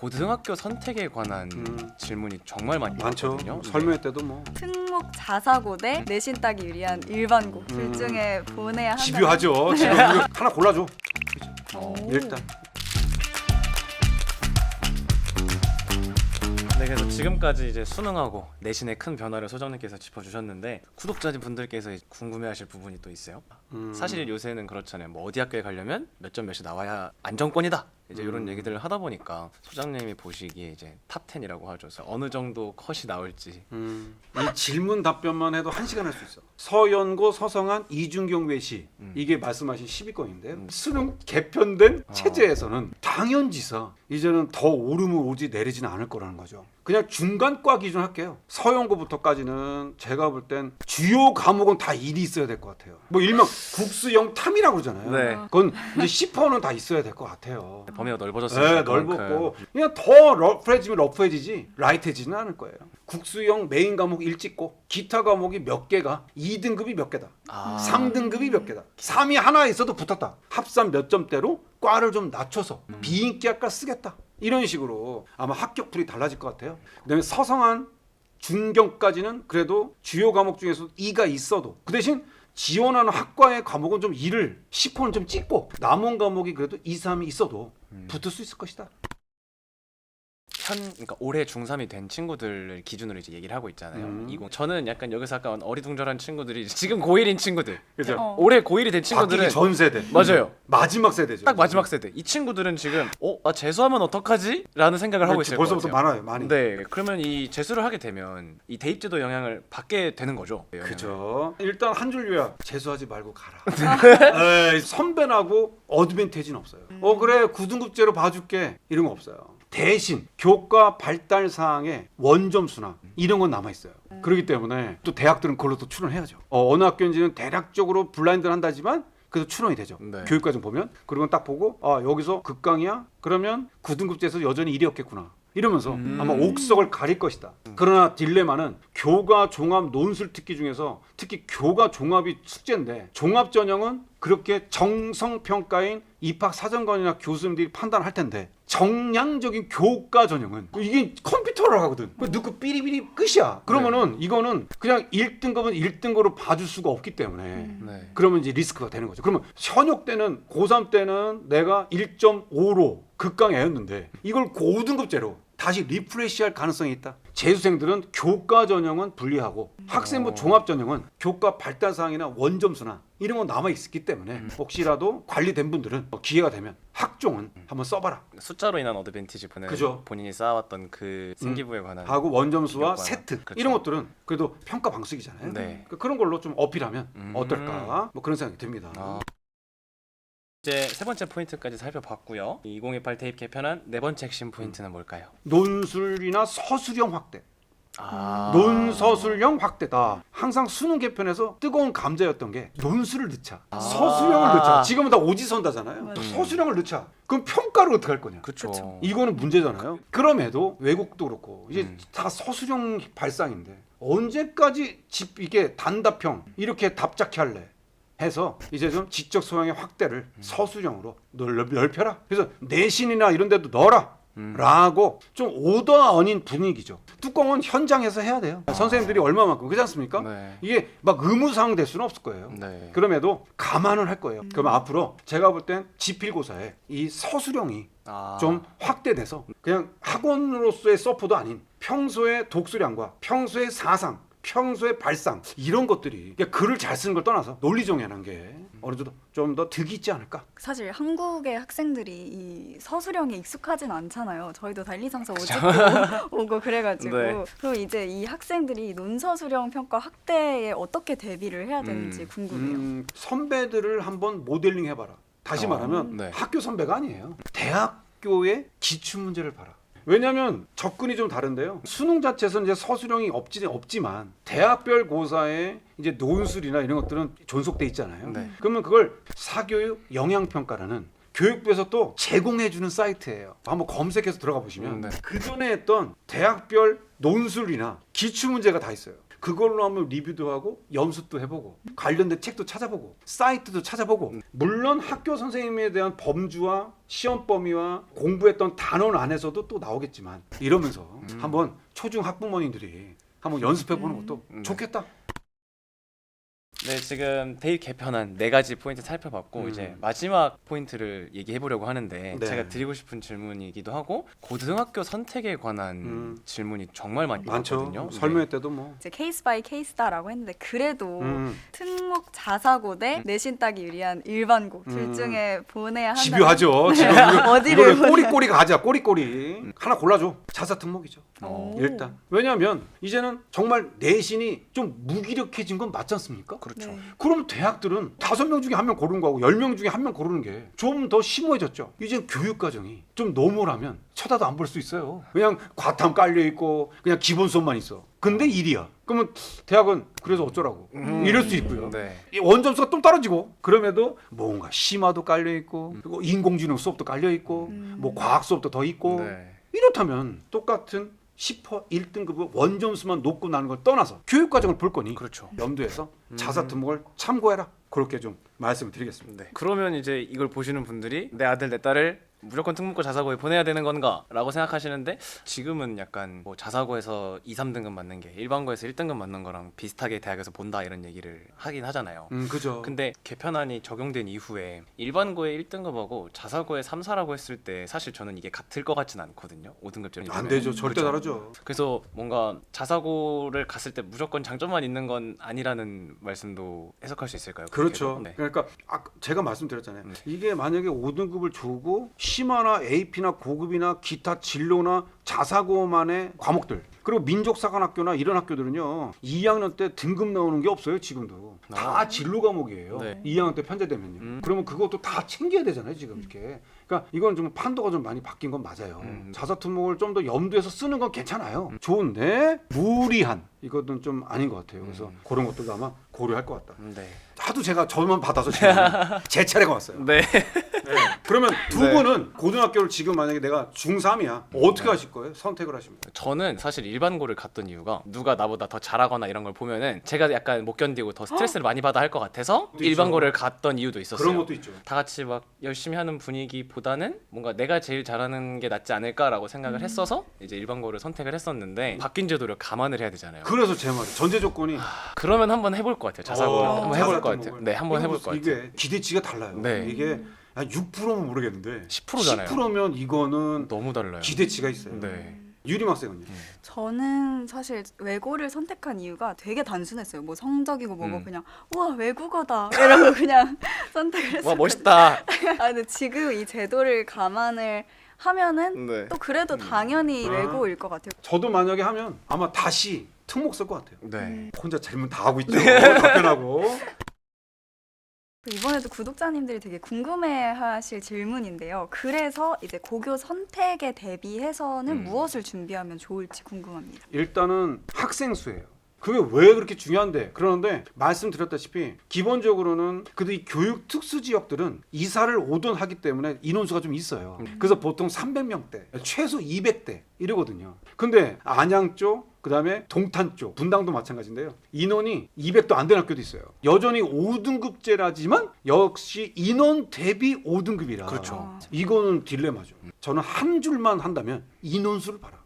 고등학교 선택에 관한 질문이 정말 많이 많죠. 있거든요. 설명회 때도 뭐 특목 자사고 대 내신 따기 유리한 일반고 둘 중에 보내야 한다. 집요하죠. 지금 이거 하나 골라줘. 일단 네, 그래서 지금까지 이제 수능하고 내신의 큰 변화를 소장님께서 짚어주셨는데 구독자분들께서 궁금해하실 부분이 또 있어요. 사실 요새는 그렇잖아요. 뭐 어디 학교에 가려면 몇 점 몇이 나와야 안정권이다. 이제 이런 얘기들을 하다 보니까 소장님이 보시기에 이제 탑 10이라고 하죠. 그래서 어느 정도 컷이 나올지. 이 질문 답변만 해도 1시간 할 수 있어. 서연고, 서성한, 이준경 외시 이게 말씀하신 10위권인데요. 수능 개편된 체제에서는 당연지사 이제는 더 오르면 오지 내리지는 않을 거라는 거죠. 그냥 중간과 기준 할게요. 서연고부터까지는 제가 볼 땐 주요 과목은 다 1이 있어야 될 것 같아요. 뭐 일명 국수형 탐이라고 그러잖아요. 네. 그건 이제 10%는 다 있어야 될 것 같아요. 범위가 넓어졌으니까. 네, 넓었고 그냥 더 러프해지면 러프해지지 라이트해지는 않을 거예요. 국수형 메인 과목 1 찍고 기타 과목이 몇 개가 2등급이 몇 개다. 3등급이 몇 개다. 3이 하나 있어도 붙었다. 합산 몇 점대로 과를 좀 낮춰서 비인기 학과 쓰겠다. 이런 식으로 아마 합격풀이 달라질 것 같아요. 그다음에 서성한 중경까지는 그래도 주요 과목 중에서 2가 있어도 그 대신 지원하는 학과의 과목은 좀 2를 10%는 좀 찍고 남은 과목이 그래도 2, 3이 있어도 붙을 수 있을 것이다. 그러니까 올해 중3이 된 친구들을 기준으로 이제 얘기를 하고 있잖아요. 저는 약간 여기서 약간 어리둥절한 친구들이 지금 고1인 친구들. 그죠? 올해 고1이 된 친구들은 바뀌기 전 세대. 맞아요. 마지막 세대죠. 딱 마지막 세대. 이 친구들은 지금 나 재수하면 어떡하지? 라는 생각을 하고 있을 것 벌써부터 같아요. 많아요. 많이. 네, 그러면 이 재수를 하게 되면 이 대입제도 영향을 받게 되는 거죠. 영향을. 그죠. 일단 한 줄 요약. 재수하지 말고 가라. 에이, 선배나고 어드밴티지는 없어요. 그래 9등급제로 봐줄게 이런 거 없어요. 대신 교과 발달 사항의 원점수나 이런 건 남아 있어요. 그렇기 때문에 또 대학들은 그걸로 또 추론해야죠. 어느 학교인지는 대략적으로 블라인드를 한다지만 그래도 추론이 되죠. 네. 교육과정 보면 그리고 딱 보고 여기서 극강이야? 그러면 9등급제에서 여전히 1이었겠구나. 이러면서 아마 옥석을 가릴 것이다. 그러나 딜레마는 교과 종합 논술 특기 중에서 특히 교과 종합이 숙제인데 종합 전형은 그렇게 정성 평가인 입학 사정관이나 교수님들이 판단할 텐데 정량적인 교과 전형은 이게 컴퓨터로 하거든. 넣고 삐리삐리 끝이야. 그러면은 이거는 그냥 1등급은 1등급으로 봐줄 수가 없기 때문에 네. 그러면 이제 리스크가 되는 거죠. 그러면 현역 때는 고3 때는 내가 1.5로 극강애였는데 이걸 고등급제로 다시 리프레시할 가능성이 있다. 재수생들은 교과 전형은 분리하고 학생부 종합 전형은 교과 발달 사항이나 원점수나 이런 건 남아 있기 때문에 혹시라도 관리된 분들은 기회가 되면 학종은 한번 써봐라. 숫자로 인한 어드밴티지 그죠. 본인이 쌓아왔던 그 생기부에 관한 하고 원점수와 교과. 세트 그렇죠. 이런 것들은 그래도 평가 방식이잖아요. 네. 그런 걸로 좀 어필하면 어떨까? 뭐 그런 생각이 듭니다. 이제 세 번째 포인트까지 살펴봤고요. 2028 대입 개편한 네 번째 핵심 포인트는 뭘까요? 논술이나 서술형 확대. 논서술형 확대다. 항상 수능 개편에서 뜨거운 감자였던 게 논술을 넣자, 서술형을 넣자. 지금은 다 오지선다잖아요. 서술형을 넣자. 그럼 평가를 어떻게 할 거냐? 그렇죠. 이거는 문제잖아요. 그럼에도 외국도 그렇고 이제 다 서술형 발상인데 언제까지 이게 단답형 이렇게 답작해 할래? 해서 이제 좀 지적 소양의 확대를 서술형으로 넓혀라. 그래서 내신이나 이런 데도 넣어라. 라고 좀 오더 아닌 분위기죠. 뚜껑은 현장에서 해야 돼요. 선생님들이 얼마만큼 그렇지 않습니까? 네. 이게 막 의무사항 될 수는 없을 거예요. 네. 그럼에도 감안을 할 거예요. 그러면 앞으로 제가 볼 땐 지필고사에 이 서술형이 좀 확대돼서 그냥 학원으로서의 서포도 아닌 평소의 독수량과 평소의 사상, 평소의 발상 이런 것들이 글을 잘 쓰는 걸 떠나서 논리정연한 게 어느 정도 좀 더 득이 있지 않을까? 사실 한국의 학생들이 이 서술형에 익숙하진 않잖아요. 저희도 다 1, 2, 3, 4, 5 찍고 오고 그래가지고 네. 그럼 이제 이 학생들이 논서술형 평가 확대에 어떻게 대비를 해야 되는지 궁금해요. 선배들을 한번 모델링 해봐라. 다시 말하면 네. 학교 선배가 아니에요. 대학교의 기출 문제를 봐라. 왜냐하면 접근이 좀 다른데요. 수능 자체에서는 이제 서술형이 없지만 대학별 고사에 이제 논술이나 이런 것들은 존속돼 있잖아요. 네. 그러면 그걸 사교육 영향평가라는 교육부에서 또 제공해주는 사이트예요. 한번 검색해서 들어가 보시면 네. 그 전에 했던 대학별 논술이나 기출 문제가 다 있어요. 그걸로 한번 리뷰도 하고 연습도 해보고 관련된 책도 찾아보고 사이트도 찾아보고 물론 학교 선생님에 대한 범주와 시험 범위와 공부했던 단원 안에서도 또 나오겠지만 이러면서 한번 초중 학부모님들이 한번 연습해보는 것도 좋겠다. 네, 지금 대입 개편안 4가지 포인트 살펴봤고 이제 마지막 포인트를 얘기해 보려고 하는데 네. 제가 드리고 싶은 질문이기도 하고 고등학교 선택에 관한 질문이 정말 많이 많죠. 있거든요. 설명회 때도 뭐 이제 케이스 바이 케이스다라고 했는데 그래도 특목 자사고 대 내신 따기 유리한 일반고 둘 중에 보내야 한다. 집요하죠. 지금 어디를 이거를 꼬리꼬리 가자. 꼬리꼬리 하나 골라줘. 자사 특목이죠. 오. 일단 왜냐하면 이제는 정말 내신이 좀 무기력해진 건 맞지 않습니까? 그렇죠. 네. 그럼 대학들은 5명 중에 1명 고르는 거하고 10명 중에 1명 고르는 게 좀 더 심오해졌죠. 이제 교육 과정이 좀 노멀하면 쳐다도 안 볼 수 있어요. 그냥 과탐 깔려 있고 그냥 기본 수업만 있어. 근데 일이야. 그러면 대학은 그래서 어쩌라고 이럴 수 있고요. 네. 이 원점수가 좀 떨어지고 그럼에도 뭔가 심화도 깔려 있고 그리고 인공지능 수업도 깔려 있고 뭐 과학 수업도 더 있고 네. 이렇다면 똑같은 10% 1등급의 원점수만 높고 나는 걸 떠나서 교육 과정을 볼 거니 그렇죠. 염두에서 자사 특목을 참고해라. 그렇게 좀 말씀을 드리겠습니다. 네. 그러면 이제 이걸 보시는 분들이 내 아들 내 딸을 무조건 특목고 자사고에 보내야 되는 건가? 라고 생각하시는데 지금은 약간 뭐 자사고에서 2, 3등급 맞는 게 일반고에서 1등급 맞는 거랑 비슷하게 대학에서 본다 이런 얘기를 하긴 하잖아요. 그죠. 근데 개편안이 적용된 이후에 일반고에 1등급하고 자사고에 3, 4라고 했을 때 사실 저는 이게 같을 것 같진 않거든요. 5등급제로 안 되죠. 절대 다르죠. 그래서 뭔가 자사고를 갔을 때 무조건 장점만 있는 건 아니라는 말씀도 해석할 수 있을까요? 그렇죠. 그렇게도? 네. 그러니까 제가 말씀드렸잖아요. 이게 만약에 5등급을 주고 심화나 AP나 고급이나 기타 진로나 자사고만의 과목들 그리고 민족사관학교나 이런 학교들은요 2학년 때 등급 나오는 게 없어요. 지금도 다 진로 과목이에요. 네. 2학년 때 편제되면요. 그러면 그것도 다 챙겨야 되잖아요. 지금 이렇게. 그러니까 이건 좀 판도가 좀 많이 바뀐 건 맞아요. 자사 특목을 좀 더 염두에서 쓰는 건 괜찮아요. 좋은데 무리한 이것은 좀 아닌 것 같아요. 그래서 그런 것들도 아마 고려할 것 같다. 네. 하도 제가 저만 받아서 지금 제 차례가 왔어요. 네. 그러면 두 네. 분은 고등학교를 지금 만약에 내가 중3이야. 어떻게 하실 거예요? 선택을 하시면. 저는 사실 일반고를 갔던 이유가 누가 나보다 더 잘하거나 이런 걸 보면은 제가 약간 못 견디고 더 스트레스를 많이 받아 할 것 같아서 있죠. 일반고를 갔던 이유도 있었어요. 그런 것도 있죠. 다 같이 막 열심히 하는 분위기보다는 뭔가 내가 제일 잘하는 게 낫지 않을까라고 생각을 했어서 이제 일반고를 선택을 했었는데 바뀐 제도를 감안을 해야 되잖아요. 그래서 제 말이 전제 조건이 그러면 한번 해볼 것 같아요. 자사고 한번 해볼 것 같아요. 네, 한번 해볼 것 같아요. 이게 기대치가 달라요. 네. 이게 한 6%면 모르겠는데 10%잖아요. 10%면 이거는 너무 달라요. 기대치가 있어요. 네. 유림 학생은요? 저는 사실 외고를 선택한 이유가 되게 단순했어요. 뭐 성적이고 뭐고 그냥 와 외국어다 이러고 그냥 선택을 했어요. 와 멋있다. 아 근데 지금 이 제도를 감안을 하면은 네. 또 그래도 당연히 외고일 것 같아요. 저도 만약에 하면 아마 다시 특목 쓸 것 같아요. 네. 혼자 질문 다 하고 있죠. 답변하고. 이번에도 구독자님들이 되게 궁금해하실 질문인데요. 그래서 이제 고교 선택에 대비해서는 무엇을 준비하면 좋을지 궁금합니다. 일단은 학생 수예요. 그게 왜 그렇게 중요한데? 그러는데 말씀드렸다시피 기본적으로는 그래도 이 교육 특수 지역들은 이사를 오던 하기 때문에 인원수가 좀 있어요. 그래서 보통 300명대, 최소 200대 이러거든요. 근데 안양 쪽 그다음에 동탄 쪽, 분당도 마찬가지인데요. 인원이 200도 안 되는 학교도 있어요. 여전히 5등급제라지만 역시 인원 대비 5등급이라. 그렇죠. 이거는 딜레마죠. 저는 한 줄만 한다면 인원수를 봐라.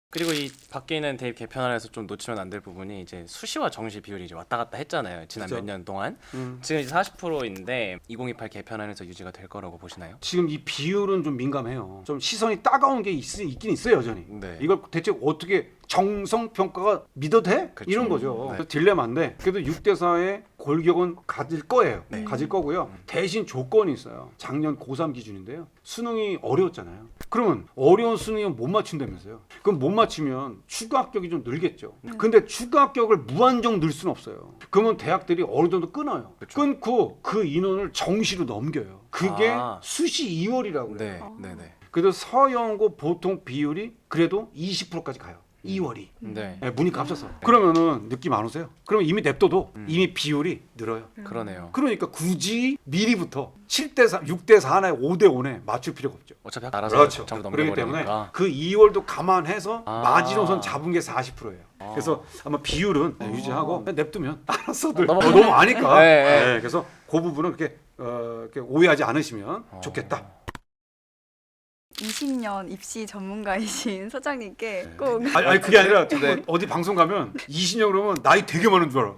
그리고 이 바뀌는 대입 개편안에서 좀 놓치면 안 될 부분이 이제 수시와 정시 비율이 이제 왔다 갔다 했잖아요. 지난 그죠. 몇 년 동안. 지금 이제 40%인데 2028 개편안에서 유지가 될 거라고 보시나요? 지금 이 비율은 좀 민감해요. 좀 시선이 따가운 게 있긴 있어요, 여전히. 네. 이걸 대체 어떻게 정성 평가가 믿어도 돼? 그렇죠. 이런 거죠. 네. 그래서 딜레마인데 그래도 6대4의 골격은 가질 거예요. 네. 가질 거고요. 대신 조건이 있어요. 작년 고3 기준인데요. 수능이 어려웠잖아요. 그러면 어려운 수능이면 못 맞춘다면서요. 그럼 못 맞추면 추가 합격이 좀 늘겠죠. 근데 추가 합격을 무한정 늘 수는 없어요. 그러면 대학들이 어느 정도 끊어요. 그렇죠. 끊고 그 인원을 정시로 넘겨요. 그게 아. 수시 2월이라고 네. 그래요. 네, 네. 그래서 서영고 보통 비율이 그래도 20%까지 가요. 2월이 네. 문이가 합쳐서 그러면은 느낌 안 오세요? 그러면 이미 냅둬도 이미 비율이 늘어요. 그러네요. 그러니까 굳이 미리부터 7대4, 6대4나 5대5에 맞출 필요가 없죠. 어차피 알아서 그렇죠. 전부 그렇기 때문에 넘겨버리니까. 그 2월도 감안해서 아. 마지노선 잡은 게 40%예요. 그래서 아마 비율은 유지하고 냅두면 알아서들 너무- 너무 아니까. 네, 네. 네, 그래서 그 부분은 이렇게 오해하지 않으시면 좋겠다. 20년 입시 전문가이신 소장님께 네. 꼭 아니 그게 아니라 네. 어디 방송 가면 20년 그러면 나이 되게 많은 줄 알아.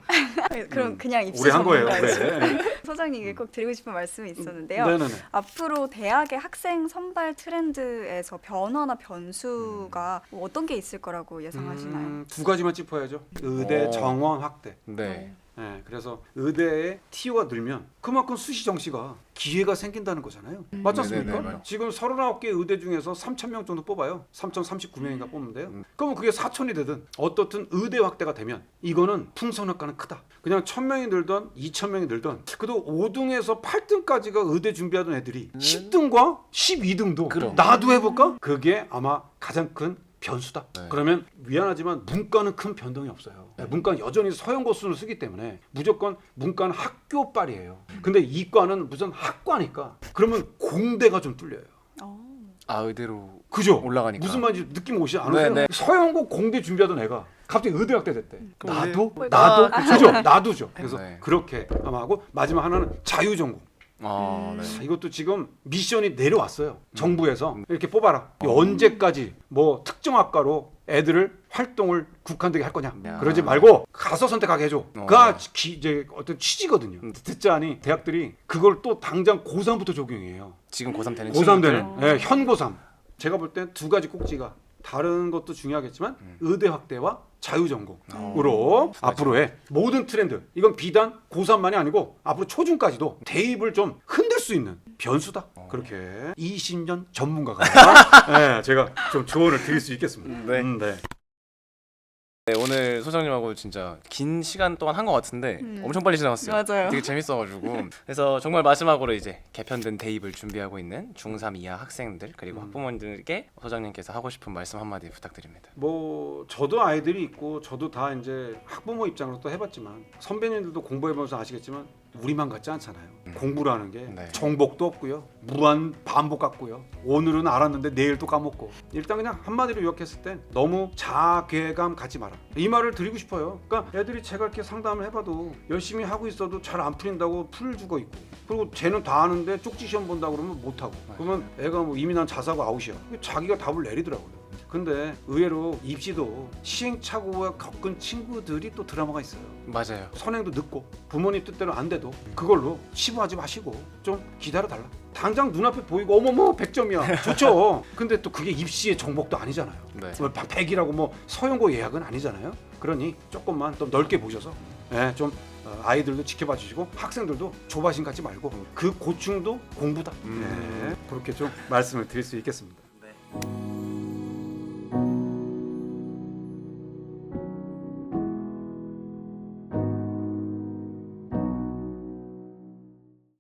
그럼 그냥 입시 오래 한 거예요. 전문가이신 네. 소장님께 꼭 드리고 싶은 말씀이 있었는데요. 네네네. 앞으로 대학의 학생 선발 트렌드에서 변화나 변수가 뭐 어떤 게 있을 거라고 예상하시나요? 두 가지만 짚어야죠. 의대 오. 정원 확대. 네. 네, 그래서 의대의 TO가 늘면 그만큼 수시 정시가 기회가 생긴다는 거잖아요. 맞지 않습니까? 네네네, 맞아요. 지금 39개 의대 중에서 3,000명 정도 뽑아요. 3,039명인가 뽑는데요. 그러면 그게 4,000이 되든 어떻든 의대 확대가 되면 이거는 풍선효과는 크다. 그냥 1,000명이 늘던 2,000명이 늘던 그래도 5등에서 8등까지가 의대 준비하던 애들이 10등과 12등도 그럼. 나도 해볼까? 그게 아마 가장 큰 변수다. 네. 그러면 미안하지만 문과는 큰 변동이 없어요. 문과는 여전히 서영고 수준을 쓰기 때문에 무조건 문과는 학교빨이에요. 근데 이과는 무슨 학과니까 그러면 공대가 좀 뚫려요. 아 의대로 그죠? 올라가니까. 무슨 말인지 느낌 오시지 네, 않으세요? 네. 서영고 공대 준비하던 애가 갑자기 의대학대 됐대. 그럼 나도? 왜? 나도? 아. 그죠? 나도죠. 그래서 네. 그렇게 아마 하고 마지막 하나는 자유전공. 아 네. 이것도 지금 미션이 내려왔어요. 정부에서 이렇게 뽑아라. 언제까지 뭐 특정 학과로 애들을 활동을 국한되게 할 거냐. 야. 그러지 말고 가서 선택하게 해줘. 어. 그가 이제 어떤 취지거든요. 듣자니 대학들이 그걸 또 당장 고3부터 적용해요. 지금 고3 되는 고3 친구들. 되는 네, 현고3. 제가 볼 땐 두 가지 꼭지가 다른 것도 중요하겠지만 의대 확대와 자유전공으로 앞으로의 모든 트렌드 이건 비단 고3만이 아니고 앞으로 초중까지도 대입을 좀 흔들 수 있는 변수다. 그렇게 20년 전문가가 네, 제가 좀 조언을 드릴 수 있겠습니다. 네. 네. 네, 오늘 소장님하고 진짜 긴 시간 동안 한 것 같은데 엄청 빨리 지나갔어요. 맞아요. 되게 재밌어가지고 그래서 정말 마지막으로 이제 개편된 대입을 준비하고 있는 중3 이하 학생들 그리고 학부모님들께 소장님께서 하고 싶은 말씀 한마디 부탁드립니다. 뭐 저도 아이들이 있고 저도 다 이제 학부모 입장으로 또 해봤지만 선배님들도 공부해보면서 아시겠지만 우리만 같지 않잖아요. 공부라는 게 네. 정복도 없고요. 무한 반복 같고요. 오늘은 알았는데 내일 또 까먹고. 일단 그냥 한마디로 요약했을 때 너무 자괴감 갖지 마라. 이 말을 드리고 싶어요. 그러니까 애들이 제가 이렇게 상담을 해봐도 열심히 하고 있어도 잘 안 풀린다고 풀 죽어 있고 그리고 쟤는 다 아는데 쪽지 시험 본다고 그러면 못하고 그러면 애가 뭐 이미 난 자사고 아웃이야. 자기가 답을 내리더라고요. 근데 의외로 입시도 시행착오와 겪은 친구들이 또 드라마가 있어요. 맞아요. 선행도 늦고 부모님 뜻대로 안 돼도 그걸로 치부하지 마시고 좀 기다려달라. 당장 눈앞에 보이고 어머머 100점이야 좋죠. 근데 또 그게 입시의 정복도 아니잖아요. 네. 100이라고 뭐 서영고 예약은 아니잖아요. 그러니 조금만 좀 넓게 보셔서 좀 아이들도 지켜봐 주시고 학생들도 조바심 갖지 말고 그 고충도 공부다. 그렇게 좀 말씀을 드릴 수 있겠습니다. 네.